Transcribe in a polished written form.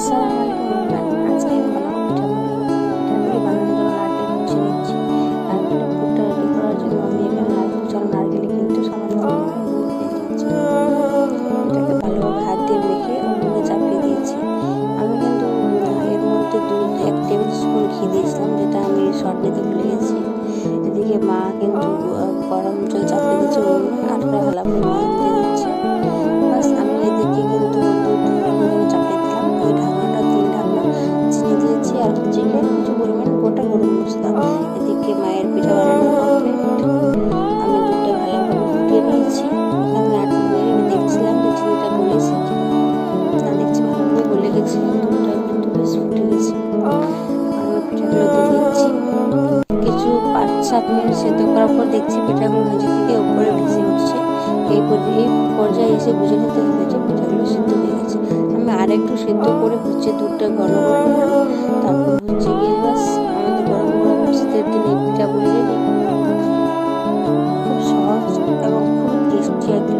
আসসালামু আলাইকুম বন্ধুরা। আজকে আমি বানাবো পিঠাপুলি বানানোর জন্য নারকেল কুচিয়ে নিচ্ছি। নারকেলের পুরটা রেডি করার জন্য আমি এখানে নারকেল কিন্তু সামান্য পরিমাণে গুঁড়ো দিয়ে নিয়েছি। এটাকে ভালোভাবে হাত দিয়ে মেখে উনুনে চাপিয়ে দিয়েছি। আমি কিন্তু এর মধ্যে 1 টেবিল স্পুন ঘি দিয়েছিলাম, যেটা আমি শর্ট দিতে ভুলে গেছি। এদিকে মা কিন্তু গরম জল চাপিয়ে দিচ্ছে উনুনে, আটটা ভালো করে মাছ দিয়ে দিচ্ছে। বাস আমি এদিকে কিন্তু চাপিয়ে দিলাম। ওই ঢাকনাটা 3 ঢাকনা চিনি দিয়েছি আর হচ্ছে কিছু পরিমাণ গোটা গরম মশলা। এদিকে মায়ের পিঠা বানানো কমপ্লিট। আমি দুধটা ভালোভাবে ফুটিয়ে নিয়েছি। এখানে আমি দেখছিলাম যে চিনিটা গলেছে কিনা। না, দেখছি ভালোভাবে গলে গেছে, দুধটা কিন্তু বেশ ফুটে গেছে। আমি পিঠাগুলো দিয়ে দিচ্ছি। কিছু 5-7 মিনিট সেদ্ধ করার পর দেখছি পিঠাগুলো নিজে থেকে উপরে ভেসে উঠছে। এই পর্যায়ে এসে বুঝে নিতে হবে যে পিঠাগুলো সিদ্ধ হয়ে গেছে। আমি আর একটু সিদ্ধ করে দুধটা ঘন করে নিলাম। তারপর বাস আমাদের গরম গরম শীতের দিনে পিঠাপুলি রেডি। খুব সহজ এবং খুব টেস্টি একটি